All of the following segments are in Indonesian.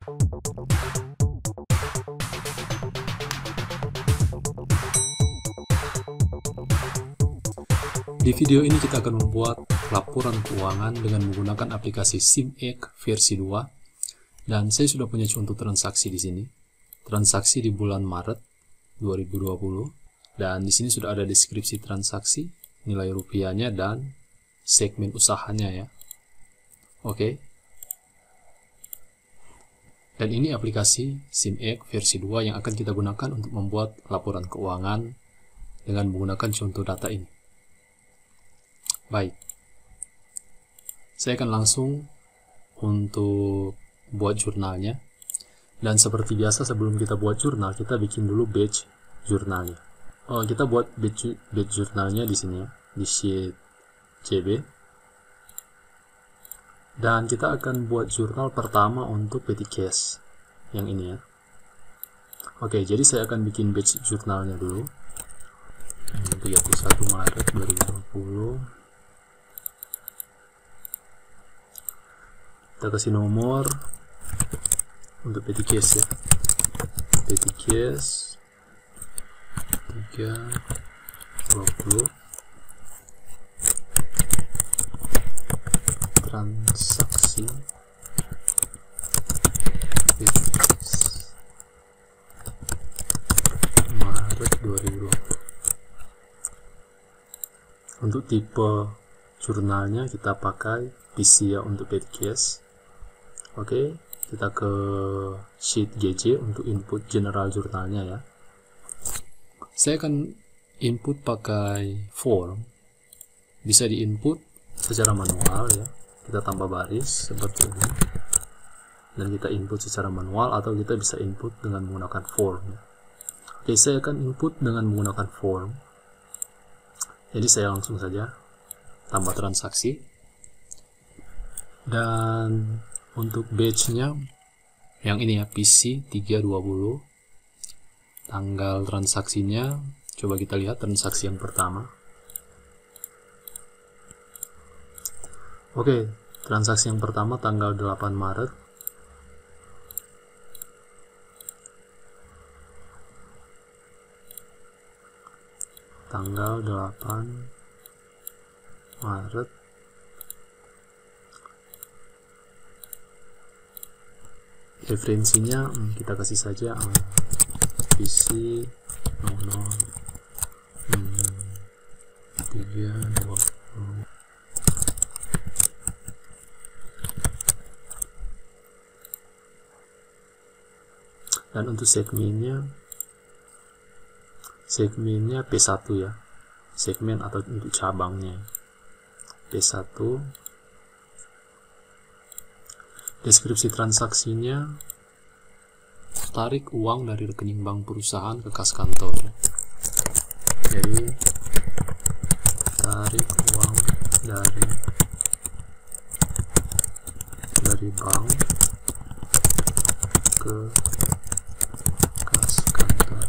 Di video ini kita akan membuat laporan keuangan dengan menggunakan aplikasi SimEgg versi 2, dan saya sudah punya contoh transaksi di sini. Transaksi di bulan Maret 2020, dan di sini sudah ada deskripsi transaksi, nilai rupiahnya, dan segmen usahanya ya. Oke. Dan ini aplikasi SimEgg versi 2 yang akan kita gunakan untuk membuat laporan keuangan dengan menggunakan contoh data ini. Baik, saya akan langsung untuk buat jurnalnya. Dan seperti biasa sebelum kita buat jurnal, kita bikin dulu batch jurnalnya. Kita buat batch jurnalnya di sini ya, di sheet CB. Dan kita akan buat jurnal pertama untuk petty cash yang ini ya. Oke, jadi saya akan bikin batch jurnalnya dulu. 31 Maret 2020. Kita kasih nomor untuk petty cash ya, petty cash 320 transaksi petty cash Maret 2020. Untuk tipe jurnalnya kita pakai PC ya untuk petty cash. Oke, kita ke sheet GC untuk input general jurnalnya ya. Saya akan input pakai form. Bisa diinput secara manual ya. Kita tambah baris seperti ini. Dan kita input secara manual, atau kita bisa input dengan menggunakan form ya. Oke, saya akan input dengan menggunakan form. Jadi saya langsung saja tambah transaksi. Dan untuk batch-nya yang ini ya, PC 320. Tanggal transaksinya, coba kita lihat transaksi yang pertama. Oke, transaksi yang pertama tanggal 8 Maret. Tanggal 8 Maret. Referensinya kita kasih saja PC 320. Dan untuk segmennya P1 ya, segmen atau untuk cabangnya P1. Deskripsi transaksinya, tarik uang dari rekening bank perusahaan ke kas kantor. Jadi tarik uang dari bank ke kas kantor.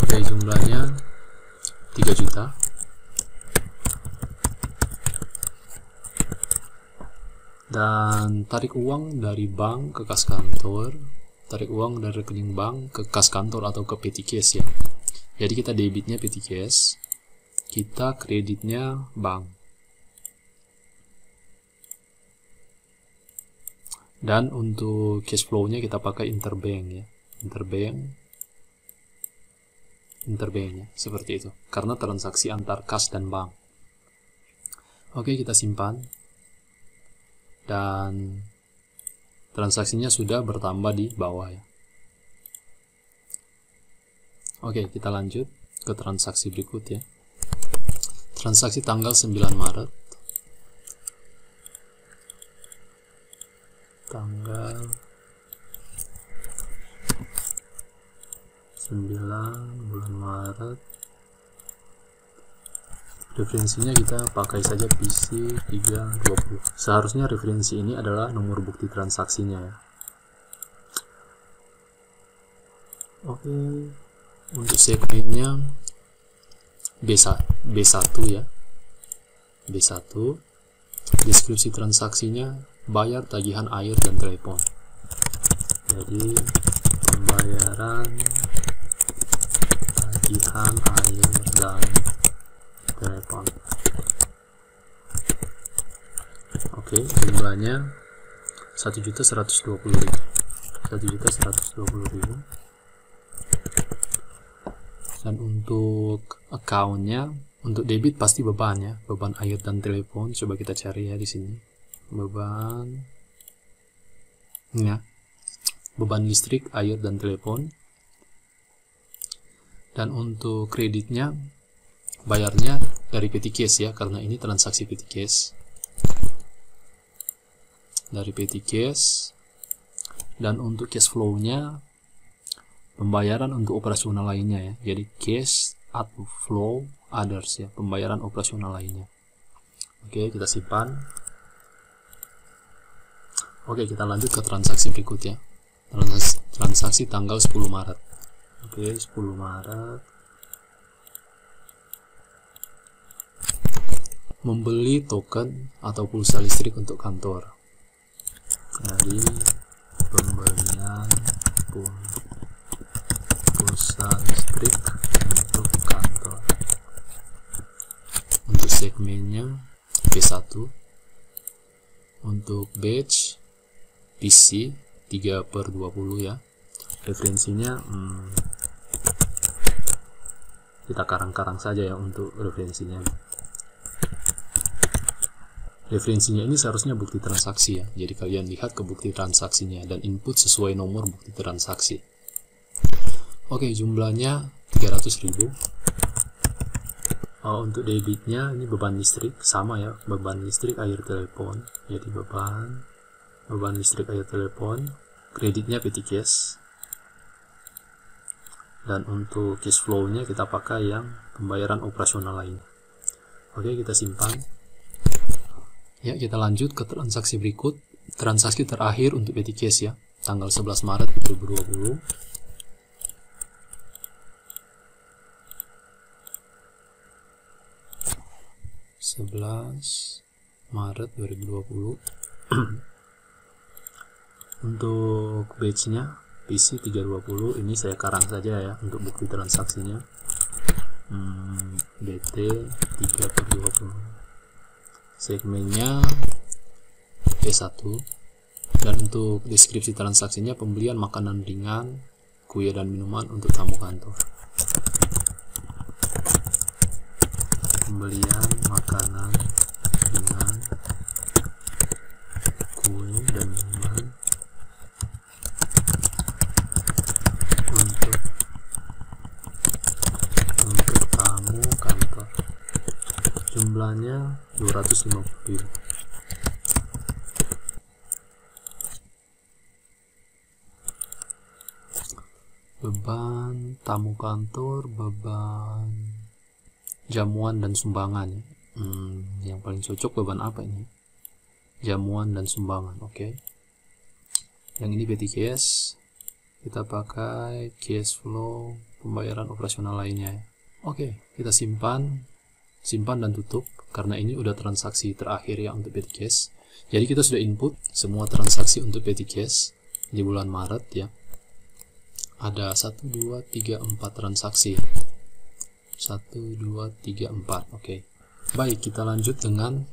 Oke, jumlahnya 3 juta. Dan tarik uang dari bank ke kas kantor, tarik uang dari rekening bank ke kas kantor atau ke petty cash ya. Jadi kita debitnya petty cash, kita kreditnya bank. Dan untuk cash flow-nya kita pakai interbank ya, interbanknya seperti itu, karena transaksi antar kas dan bank. Oke, kita simpan. Dan transaksinya sudah bertambah di bawah ya. Oke, kita lanjut ke transaksi berikut ya. Transaksi tanggal 9 Maret. Tanggal 9 bulan Maret. Referensinya kita pakai saja PC 320. Seharusnya referensi ini adalah nomor bukti transaksinya ya. Oke, untuk segmennya B1 ya. B1. Deskripsi transaksinya bayar tagihan air dan telepon. Jadi pembayaran tagihan air dan telepon. Oke, jumlahnya 1.120.000. 1.120.000. Dan untuk accountnya, untuk debit pasti beban ya, beban air dan telepon. Coba kita cari ya di sini. Beban, ya, beban listrik, air dan telepon. Dan untuk kreditnya, bayarnya dari petty cash ya, karena ini transaksi petty cash. Dari petty cash. Dan untuk cash flow-nya, pembayaran untuk operasional lainnya ya. Jadi cash outflow others ya, pembayaran operasional lainnya. Oke, kita simpan. Oke, kita lanjut ke transaksi berikutnya. Transaksi tanggal 10 Maret. Oke, 10 Maret. Membeli token atau pulsa listrik untuk kantor. Jadi pembelian pulsa listrik untuk kantor. Untuk segmennya P1. Untuk batch PC 3/20 ya. Referensinya kita karang-karang saja ya untuk referensinya. Referensinya ini seharusnya bukti transaksi ya. Jadi kalian lihat ke bukti transaksinya dan input sesuai nomor bukti transaksi. Oke, jumlahnya 300.000. Untuk debitnya ini beban listrik sama ya, beban listrik, air, telepon. Jadi beban listrik, air, telepon. Kreditnya petty cash. Dan untuk cash flow-nya kita pakai yang pembayaran operasional lain. Oke, kita simpan. Ya, kita lanjut ke transaksi berikut. Transaksi terakhir untuk petty cash ya, tanggal 11 Maret 2020. Maret 2020. Untuk batch-nya PC 320, ini saya karang saja ya untuk bukti transaksinya. BT 3/20. Segmennya P1. Dan untuk deskripsi transaksinya pembelian makanan ringan, kue dan minuman untuk tamu kantor. Pembelian makanan ringan, kue dan minuman untuk tamu kantor. Jumlahnya 250.000. Beban tamu kantor, beban jamuan dan sumbangan. Yang paling cocok beban apa ini? Jamuan dan sumbangan. Oke. Yang ini petty cash. Kita pakai cash flow, pembayaran operasional lainnya. Oke, kita simpan dan tutup karena ini udah transaksi terakhir ya untuk petty cash. Jadi kita sudah input semua transaksi untuk petty cash di bulan Maret ya. Ada 1, 2, 3, 4 transaksi. 1, 2, 3, 4. Oke. Baik, kita lanjut dengan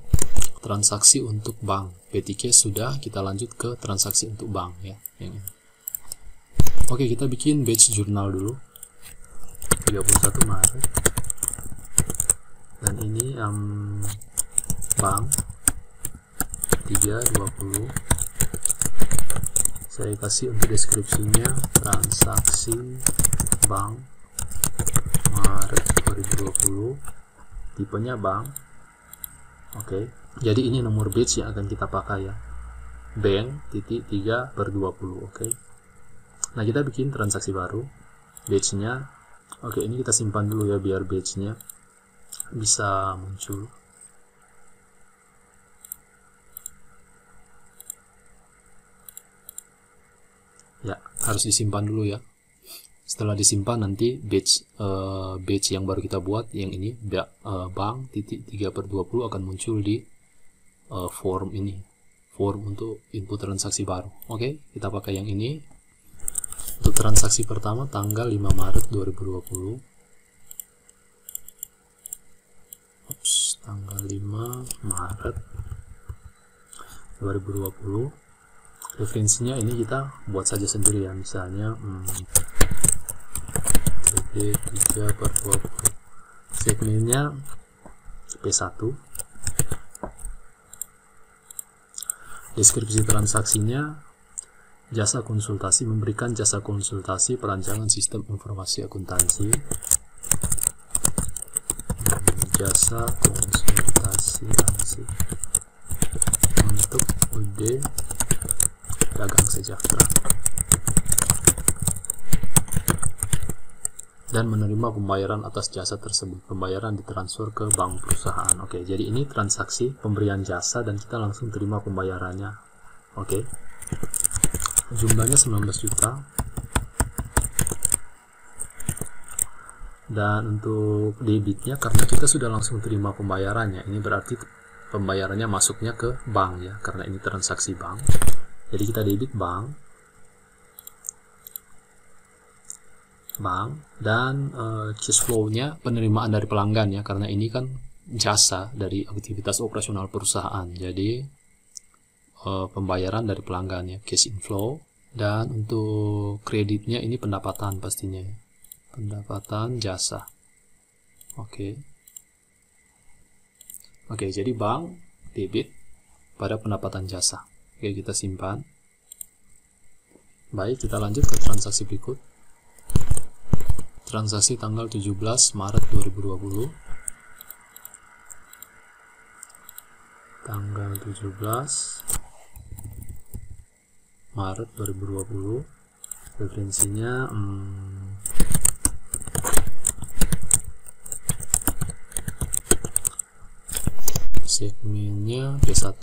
transaksi untuk bank. Petty cash sudah, kita lanjut ke transaksi untuk bank ya. Yang ini. Oke, kita bikin batch jurnal dulu. 31 Maret. Dan ini bank 3/20. Saya kasih untuk deskripsinya transaksi bank Maret 2020, tipenya bank. Oke, jadi ini nomor batch yang akan kita pakai ya, bank titik 3/20. Oke, nah kita bikin transaksi baru, batchnya. Oke, ini kita simpan dulu ya biar batchnya bisa muncul. Ya, harus disimpan dulu ya. Setelah disimpan nanti batch yang baru kita buat yang ini bank titik 3/20 akan muncul di form ini, form untuk input transaksi baru. Oke, kita pakai yang ini. Untuk transaksi pertama tanggal 5 Maret 2020. Tanggal 5 Maret 2020. Referensinya ini kita buat saja sendiri ya, misalnya TB 3/20. Segmennya P1. Deskripsi transaksinya, jasa konsultasi, memberikan jasa konsultasi perancangan sistem informasi akuntansi. Jasa konsultasi untuk UD Dagang Sejahtera, dan menerima pembayaran atas jasa tersebut. Pembayaran ditransfer ke bank perusahaan. Oke, jadi ini transaksi pemberian jasa dan kita langsung terima pembayarannya. Oke, jumlahnya 19 juta. Dan untuk debitnya, karena kita sudah langsung terima pembayarannya, ini berarti pembayarannya masuknya ke bank ya, karena ini transaksi bank. Jadi kita debit bank, dan cash flow-nya penerimaan dari pelanggan ya, karena ini kan jasa dari aktivitas operasional perusahaan. Jadi pembayaran dari pelanggan ya, cash inflow. Dan untuk kreditnya ini pendapatan pastinya ya. Pendapatan jasa. Oke, jadi bank debit pada pendapatan jasa. Oke, kita simpan. Baik, kita lanjut ke transaksi berikut. Transaksi tanggal 17 Maret 2020. Tanggal 17 Maret 2020. Referensinya segmennya P1,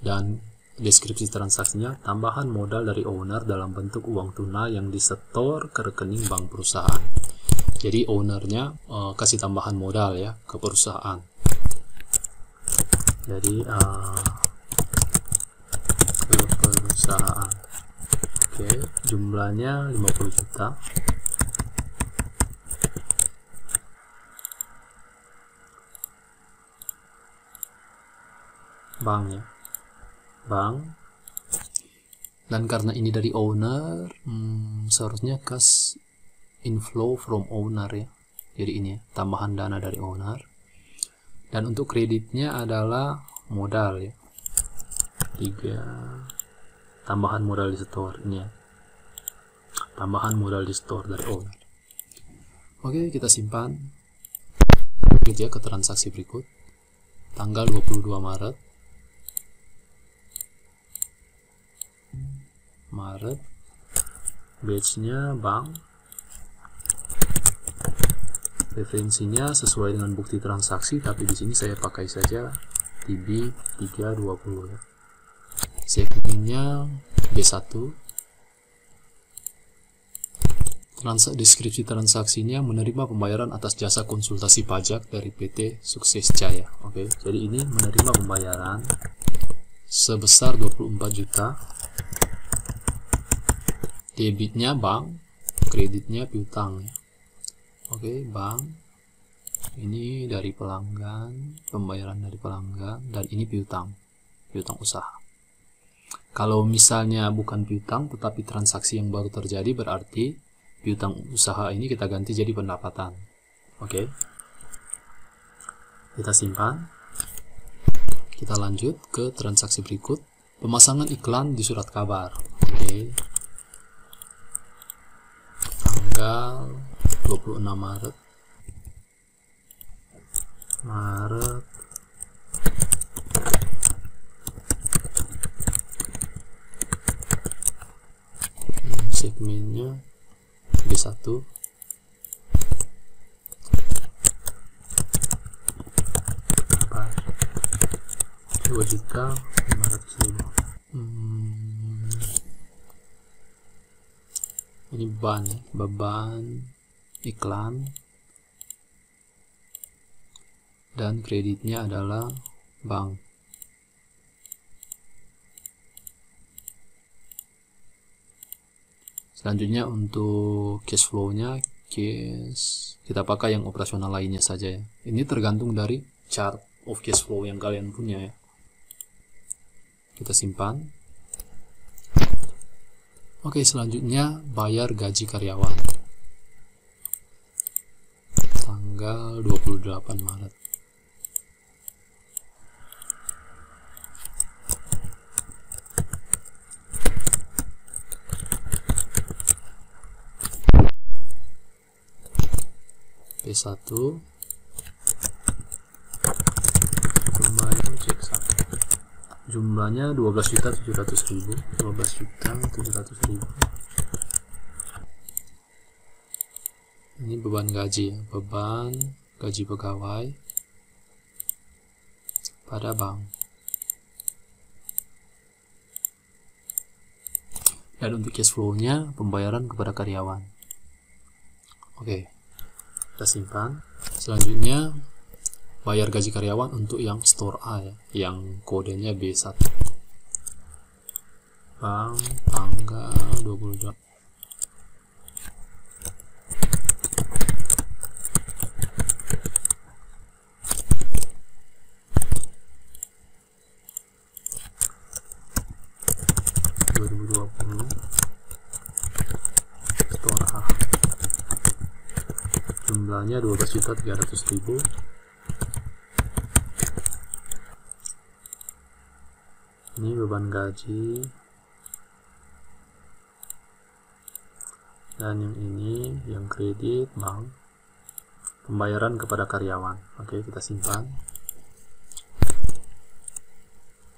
dan deskripsi transaksinya, tambahan modal dari owner dalam bentuk uang tunai yang disetor ke rekening bank perusahaan. Jadi ownernya kasih tambahan modal ya ke perusahaan. Jadi ke perusahaan. Oke, jumlahnya 50 juta. Bank ya, bank. Dan karena ini dari owner, seharusnya cash inflow from owner ya. Jadi ini ya, tambahan dana dari owner. Dan untuk kreditnya adalah modal ya, 3 tambahan modal di store ini ya, tambahan modal di store dari owner. Oke, kita simpan. Lanjut ya ke transaksi berikut. Tanggal 22 Maret, batch-nya bank, referensinya sesuai dengan bukti transaksi, tapi di sini saya pakai saja TB 3/20 ya. Segmennya B1. Deskripsi transaksinya, menerima pembayaran atas jasa konsultasi pajak dari PT Sukses Jaya. Oke, jadi ini menerima pembayaran sebesar 24 juta. Debitnya bank, kreditnya piutang ya. Oke, bank. Ini dari pelanggan, pembayaran dari pelanggan, dan ini piutang usaha. Kalau misalnya bukan piutang tetapi transaksi yang baru terjadi, berarti piutang usaha ini kita ganti jadi pendapatan. Oke, kita simpan. Kita lanjut ke transaksi berikut. Pemasangan iklan di surat kabar. Oke, tanggal 26 Maret. Segmennya B1. Apa? 2.500.000. Ini beban iklan, dan kreditnya adalah bank. Selanjutnya untuk cash flow-nya, kita pakai yang operasional lainnya saja ya. Ini tergantung dari chart of cash flow yang kalian punya ya. Kita simpan. Oke, selanjutnya bayar gaji karyawan. Tanggal 28 Maret. P1 jumlahnya 12.700.000. Ini beban gaji ya, beban gaji pegawai pada bank. Dan untuk cash flow-nya pembayaran kepada karyawan. Oke, kita simpan. Selanjutnya bayar gaji karyawan untuk yang store A ya, yang kodenya B1. Bank tanggal 28. Store A. Jumlahnya 12.300.000. Ini beban gaji, dan yang ini yang kredit bank, pembayaran kepada karyawan. Oke, kita simpan.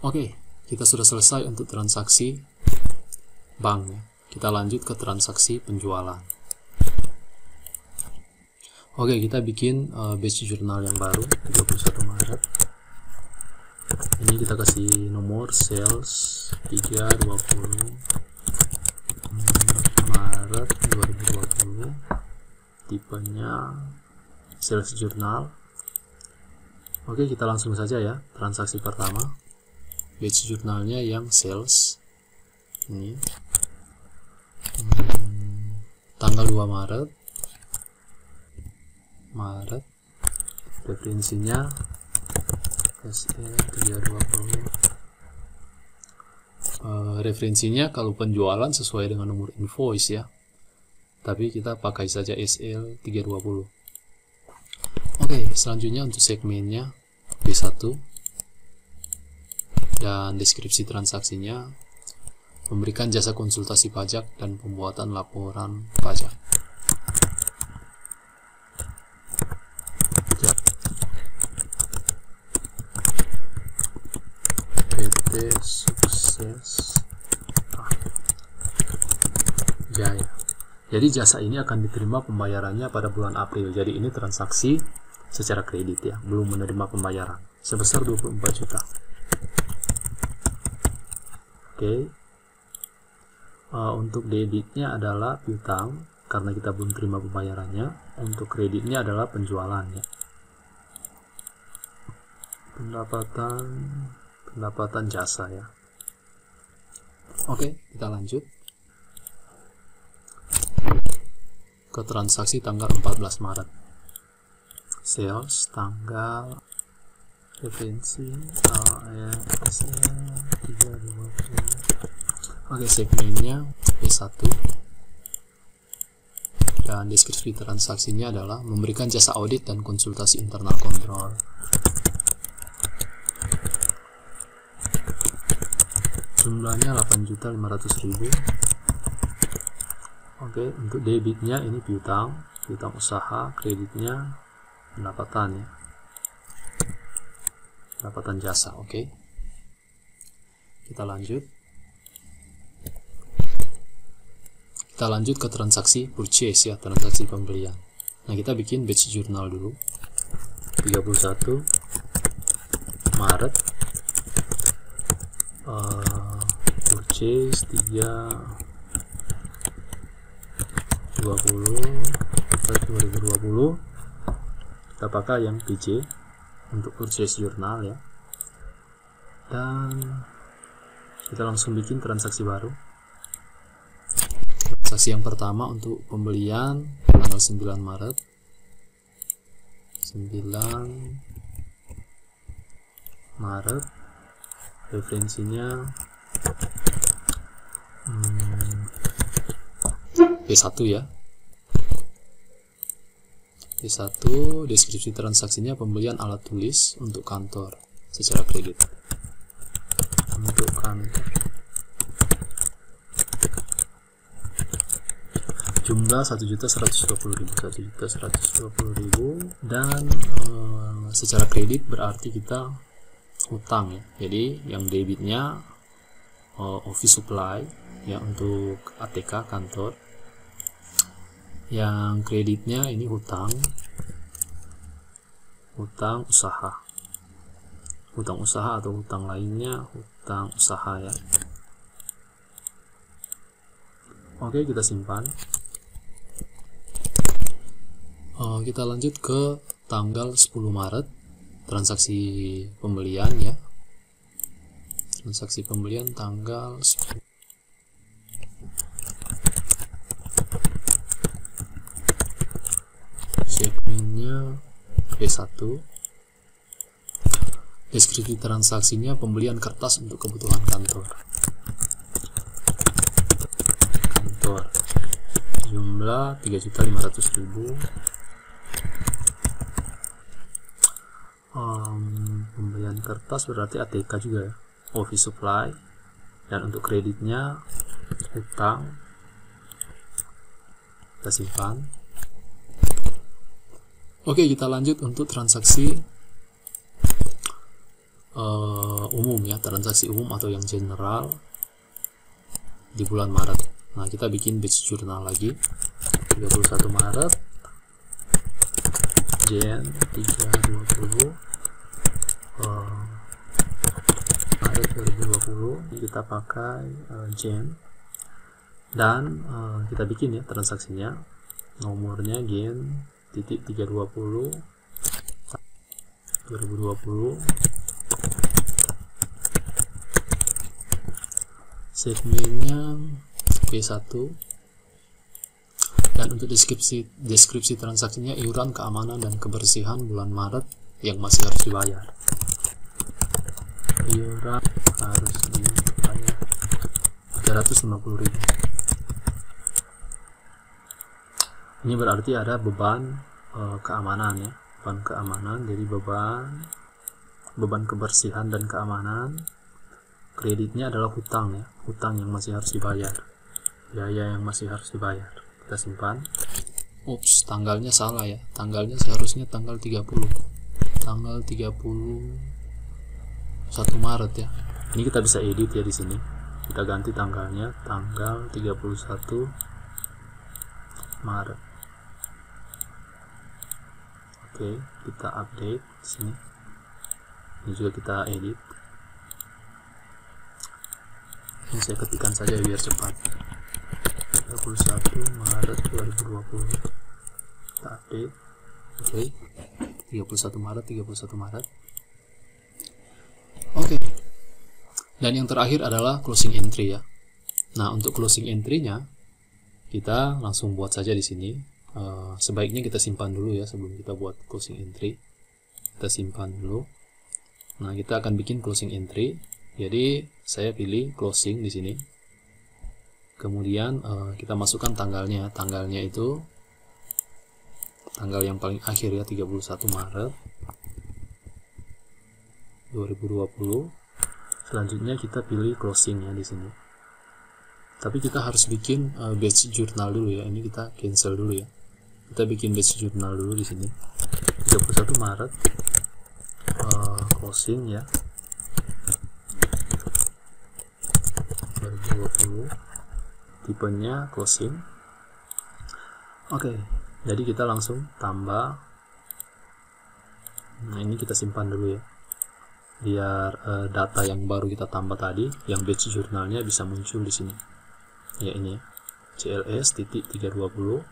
Oke, kita sudah selesai untuk transaksi bank ya. Kita lanjut ke transaksi penjualan. Oke, kita bikin batch jurnal yang baru 21 Maret. Ini kita kasih nomor sales 320 Maret 2020. Tipenya sales jurnal. Oke, kita langsung saja ya. Transaksi pertama, batch jurnalnya yang sales. Ini tanggal 2 Maret. Referensinya SL320. Referensinya kalau penjualan sesuai dengan nomor invoice ya, tapi kita pakai saja SL320. Oke, selanjutnya untuk segmennya B1 dan deskripsi transaksinya, memberikan jasa konsultasi pajak dan pembuatan laporan pajak. PT Sukses Jaya. Jadi jasa ini akan diterima pembayarannya pada bulan April. Jadi ini transaksi secara kredit ya, belum menerima pembayaran sebesar 24 juta. Oke. Untuk debitnya adalah piutang karena kita belum terima pembayarannya. Untuk kreditnya adalah penjualan ya. Pendapatan jasa ya. Oke, kita lanjut ke transaksi tanggal 14 Maret. Sales tanggal referensi SL320. Oke, segmennya P1 dan deskripsi transaksinya adalah memberikan jasa audit dan konsultasi internal kontrol. Jumlahnya 8.500.000. Oke, untuk debitnya ini piutang usaha, kreditnya pendapatan ya, pendapatan jasa. Oke, kita lanjut ke transaksi purchase ya, transaksi pembelian. Nah, kita bikin batch jurnal dulu 31 Maret. Purchase 3/20/2020. Kita pakai yang PJ untuk purchase jurnal ya, dan kita langsung bikin transaksi baru. Transaksi yang pertama untuk pembelian tanggal 9 Maret. 9 Maret, referensinya P1 ya. P1, deskripsi transaksinya pembelian alat tulis untuk kantor secara kredit. Untuk kantor. Jumlah 1.120.000, 1.120.000, dan secara kredit berarti kita utang ya. Jadi yang debitnya office supply ya untuk ATK kantor. Yang kreditnya ini hutang usaha. Hutang usaha atau hutang lainnya, hutang usaha ya. Oke, kita simpan. Kita lanjut ke tanggal 10 Maret, transaksi pembelian ya. Transaksi pembelian tanggal 10. Segmennya P1. Deskripsi transaksinya pembelian kertas untuk kebutuhan kantor. Jumlah 3.500.000. Pembelian kertas berarti ATK juga ya, office supply, dan untuk kreditnya hutang. Kita simpan. Oke, kita lanjut untuk transaksi umum ya, transaksi umum atau yang general di bulan Maret. Nah, kita bikin batch jurnal lagi. 31 Maret, Jan 320, Maret 2020. Kita pakai Jan, dan kita bikin ya transaksinya. Nomornya Gen titik 320 2020. Segmennya P1, dan untuk deskripsi transaksinya iuran keamanan dan kebersihan bulan Maret yang masih harus dibayar. Iuran harus dibayar 350.000. Ini berarti ada beban keamanan ya, beban keamanan. Jadi beban kebersihan dan keamanan. Kreditnya adalah hutang ya, hutang yang masih harus dibayar, biaya yang masih harus dibayar. Kita simpan. Ups, tanggalnya salah ya, tanggalnya seharusnya tanggal 30 Maret ya. Ini kita bisa edit ya di sini. Kita ganti tanggalnya tanggal 31 Maret. Oke, kita update di sini. Ini juga kita edit. Ini saya ketikkan saja biar cepat. 31 Maret 2020. Kita update. Oke. 31 Maret. Oke. Dan yang terakhir adalah closing entry ya. Nah, untuk closing entry-nya kita langsung buat saja di sini. Sebaiknya kita simpan dulu ya sebelum kita buat closing entry. Kita simpan dulu. Nah, kita akan bikin closing entry. Jadi saya pilih closing di sini. Kemudian kita masukkan tanggalnya. Tanggalnya itu tanggal yang paling akhir ya, 31 Maret 2020. Selanjutnya kita pilih closing ya di sini. Tapi kita harus bikin batch jurnal dulu ya. Ini kita cancel dulu ya. Kita bikin batch jurnal dulu di sini. 31 Maret closing ya. 2020, tipenya closing. Oke, jadi kita langsung tambah. Nah, ini kita simpan dulu ya, biar data yang baru kita tambah tadi, yang batch jurnalnya bisa muncul di sini. Ya, ini ya, CLS titik 320.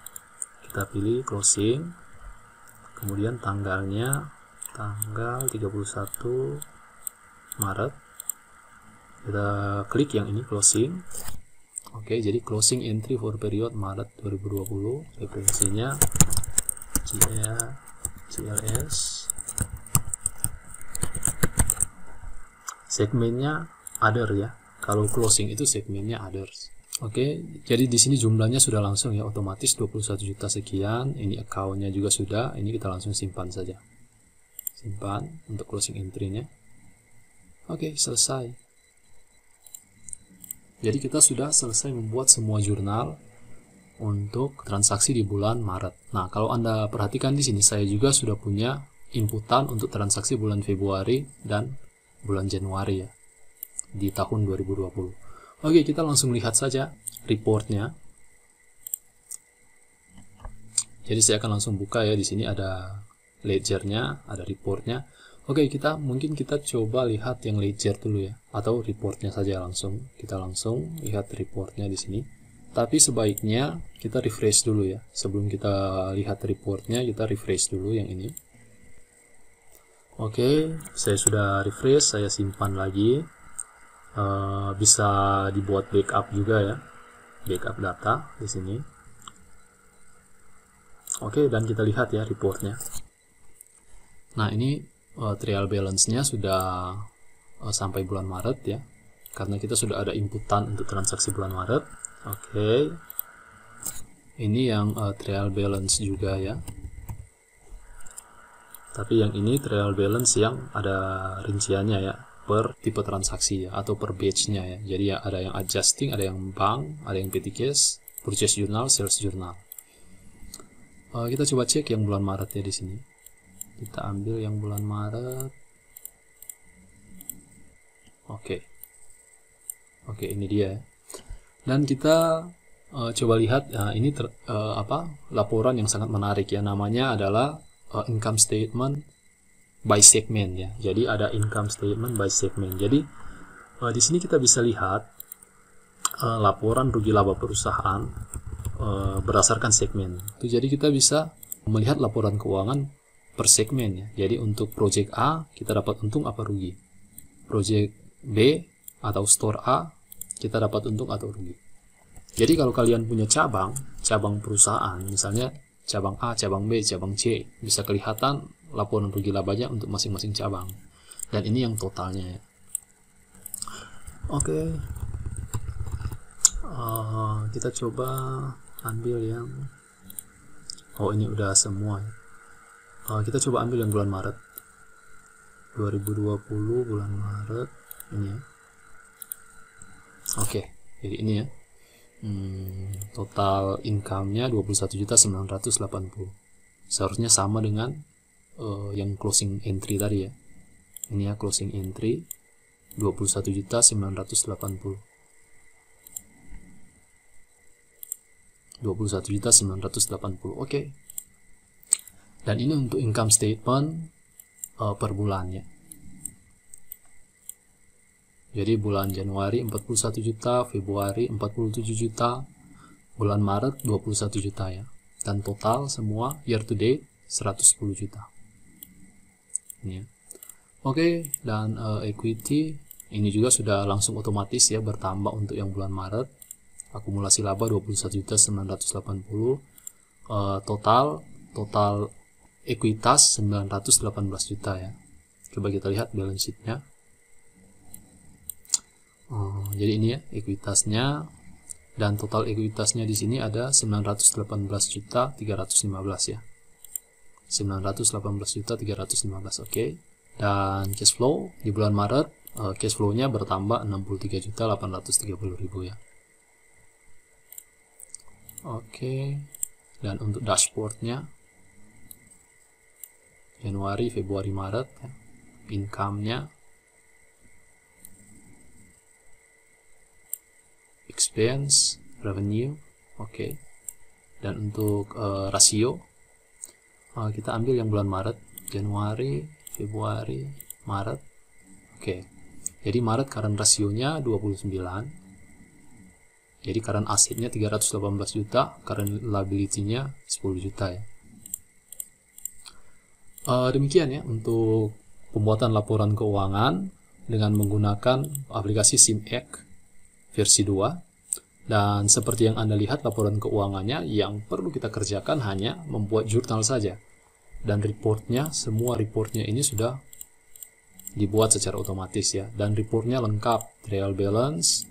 Kita pilih closing, kemudian tanggalnya tanggal 31 Maret. Kita klik yang ini closing, Oke, jadi closing entry for period Maret 2020, referensinya GLS, segmennya other ya. Kalau closing itu segmennya others. Oke, jadi di sini jumlahnya sudah langsung ya, otomatis 21 juta sekian. Ini account-nya juga sudah. Ini kita langsung simpan saja. Simpan untuk closing entry-nya. Oke, selesai. Jadi kita sudah selesai membuat semua jurnal untuk transaksi di bulan Maret. Nah, kalau Anda perhatikan di sini, saya juga sudah punya inputan untuk transaksi bulan Februari dan bulan Januari ya, di tahun 2020. Oke, kita langsung lihat saja reportnya. Jadi saya akan langsung buka ya, di sini ada ledgernya, ada reportnya. Oke, mungkin kita coba lihat yang ledger dulu ya, atau reportnya saja langsung. Kita langsung lihat reportnya di sini. Tapi sebaiknya kita refresh dulu ya. Sebelum kita lihat reportnya, kita refresh dulu yang ini. Oke, saya sudah refresh, saya simpan lagi. Bisa dibuat backup juga ya, backup data di sini. Oke, dan kita lihat ya reportnya. Nah, ini trial balance-nya sudah sampai bulan Maret ya, karena kita sudah ada inputan untuk transaksi bulan Maret. Oke, ini yang trial balance juga ya, tapi yang ini trial balance yang ada rinciannya ya, per tipe transaksi ya, atau per batch-nya ya. Jadi ya ada yang adjusting, ada yang bank, ada yang petty cash, purchase journal, sales journal. Kita coba cek yang bulan Maret ya di sini. Kita ambil yang bulan Maret. Oke, ini dia ya. Dan kita coba lihat, ini laporan yang sangat menarik ya, namanya adalah income statement by segment ya. Jadi ada income statement by segment. Jadi di sini kita bisa lihat laporan rugi laba perusahaan berdasarkan segmen. Jadi kita bisa melihat laporan keuangan per segmen ya. Jadi untuk project A kita dapat untung apa rugi. Project B atau store A kita dapat untung atau rugi. Jadi kalau kalian punya cabang perusahaan, misalnya cabang A, cabang B, cabang C, bisa kelihatan laporan rugi labanya untuk masing-masing cabang. Dan ini yang totalnya ya. Oke. Kita coba ambil yang ini udah semua ya. Kita coba ambil yang bulan Maret 2020, bulan Maret ini ya. Oke, jadi ini ya. Total income-nya 21.980. Seharusnya sama dengan yang closing entry tadi ya. Ini ya closing entry 21.980. 21.980. Oke. Dan ini untuk income statement per bulan ya. Jadi bulan Januari 41 juta, Februari 47 juta, bulan Maret 21 juta ya. Dan total semua year to date 110 juta. Ini ya. Oke, dan equity ini juga sudah langsung otomatis ya bertambah untuk yang bulan Maret. Akumulasi laba 21.980. Total ekuitas 918 juta ya. Coba kita lihat balance sheet-nya. Jadi ini ya ekuitasnya, dan total ekuitasnya di sini ada 918 juta 315 ya. 918 juta 315. Oke. Dan cash flow di bulan Maret cash flow-nya bertambah 63 juta 830 ribu ya. Oke. Dan untuk dashboard-nya Januari, Februari, Maret ya. Income-nya, expense, revenue, oke. Dan untuk rasio kita ambil yang bulan Maret, Januari, Februari, Maret. Oke. Jadi Maret current rasionya 29. Jadi current asetnya 318 juta, current liability-nya 10 juta ya. Demikian ya untuk pembuatan laporan keuangan dengan menggunakan aplikasi SimEgg versi 2. Dan seperti yang Anda lihat laporan keuangannya, yang perlu kita kerjakan hanya membuat jurnal saja. Dan reportnya, semua reportnya ini sudah dibuat secara otomatis ya. Dan reportnya lengkap, trial balance,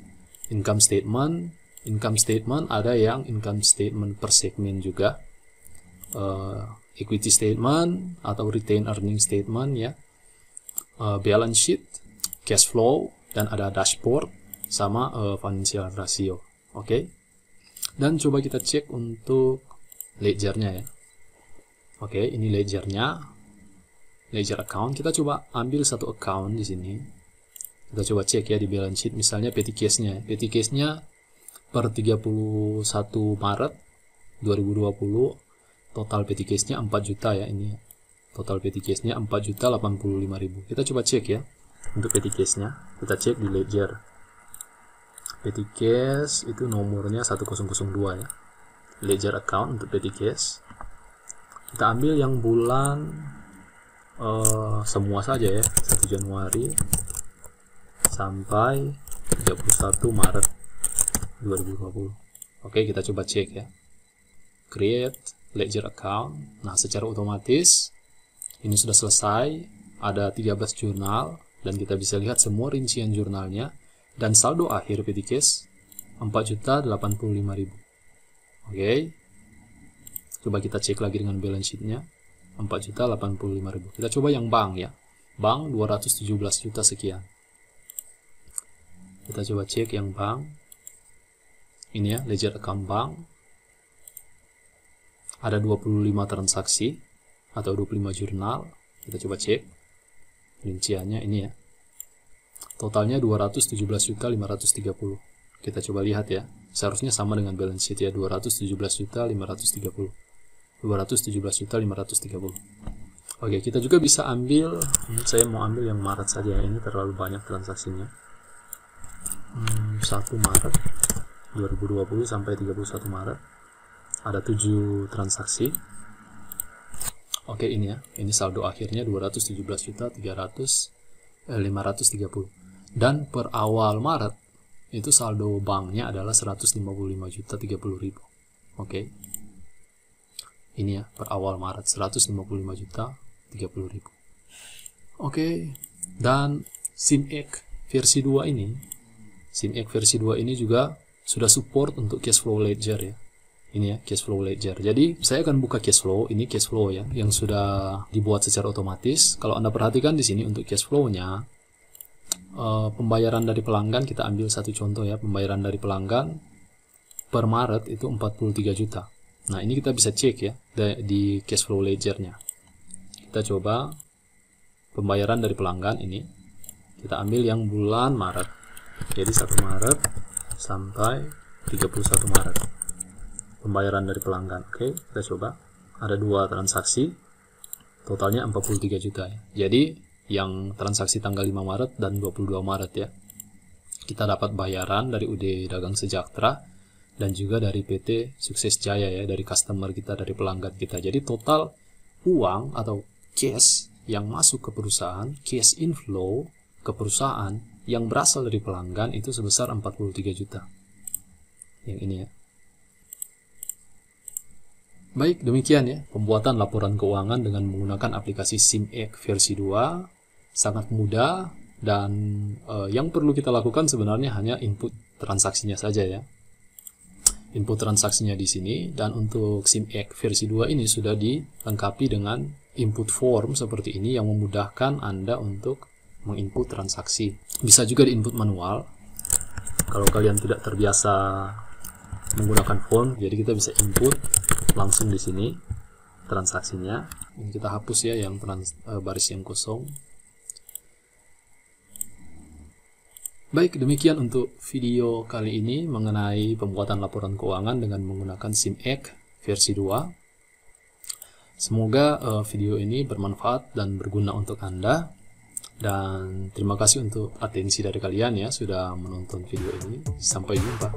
income statement ada yang income statement per segmen juga, equity statement atau retained earning statement ya, balance sheet, cash flow, dan ada dashboard sama financial ratio. Oke. Dan coba kita cek untuk ledgernya ya. Oke, ini ledgernya, ledger account. Kita coba ambil satu account di sini. Kita coba cek ya di balance sheet, misalnya petty cash-nya. Petty cash-nya per 31 Maret 2020, total petty cash-nya 4 juta ya ini. Total petty cash-nya 4.085.000. Kita coba cek ya untuk petty cash-nya. Kita cek di ledger. Petty cash itu nomornya 1002 ya. Ledger account untuk petty cash. Kita ambil yang bulan semua saja ya, 1 Januari sampai 31 Maret 2020. Oke, kita coba cek ya. Create ledger account. Nah, secara otomatis ini sudah selesai. Ada 13 jurnal dan kita bisa lihat semua rincian jurnalnya. Dan saldo akhir petty cash 4.085.000. Oke. Coba kita cek lagi dengan balance sheet-nya 4.085.000. Kita coba yang bank ya. Bank 217 juta sekian. Kita coba cek yang bank. Ini ya, ledger account bank. Ada 25 transaksi atau 25 jurnal. Kita coba cek rinciannya ini ya. Totalnya 217.530. Kita coba lihat ya. Seharusnya sama dengan balance sheet ya, 217.530. 217.530. Oke, kita juga bisa ambil, saya mau ambil yang Maret saja ya. Ini terlalu banyak transaksinya. 1 Maret 2020 sampai 31 Maret. Ada 7 transaksi. Oke, ini ya. Ini saldo akhirnya 217.530. Dan per awal Maret itu saldo banknya adalah 155.030.000. Oke. Ini ya, per awal Maret 155.030.000. Oke. Dan SIMEK versi 2 ini, SIMEK versi 2 ini juga sudah support untuk cash flow ledger ya. Ini ya, cash flow ledger. Jadi, saya akan buka cash flow. Ini cash flow ya, yang sudah dibuat secara otomatis. Kalau Anda perhatikan di sini untuk cash flow-nya, pembayaran dari pelanggan, kita ambil satu contoh ya, pembayaran dari pelanggan per Maret itu 43 juta. Nah, ini kita bisa cek ya di cash flow ledger-nya. Kita coba pembayaran dari pelanggan ini. Kita ambil yang bulan Maret. Jadi 1 Maret sampai 31 Maret. Pembayaran dari pelanggan. Oke, kita coba. Ada 2 transaksi. Totalnya 43 juta ya. Jadi yang transaksi tanggal 5 Maret dan 22 Maret ya. Kita dapat bayaran dari UD Dagang Sejahtera dan juga dari PT Sukses Jaya ya, dari customer kita, dari pelanggan kita. Jadi total uang atau cash yang masuk ke perusahaan, cash inflow ke perusahaan yang berasal dari pelanggan itu sebesar 43 juta. Yang ini ya. Baik, demikian ya pembuatan laporan keuangan dengan menggunakan aplikasi SIMEK versi 2. Sangat mudah dan yang perlu kita lakukan sebenarnya hanya input transaksinya saja ya. Input transaksinya di sini, dan untuk SIMEK versi 2 ini sudah dilengkapi dengan input form seperti ini yang memudahkan Anda untuk menginput transaksi. Bisa juga diinput manual. Kalau kalian tidak terbiasa menggunakan form, jadi kita bisa input langsung di sini transaksinya. Ini kita hapus ya yang baris yang kosong. Baik, demikian untuk video kali ini mengenai pembuatan laporan keuangan dengan menggunakan SIMEK versi 2. Semoga video ini bermanfaat dan berguna untuk Anda. Dan terima kasih untuk atensi dari kalian ya sudah menonton video ini. Sampai jumpa.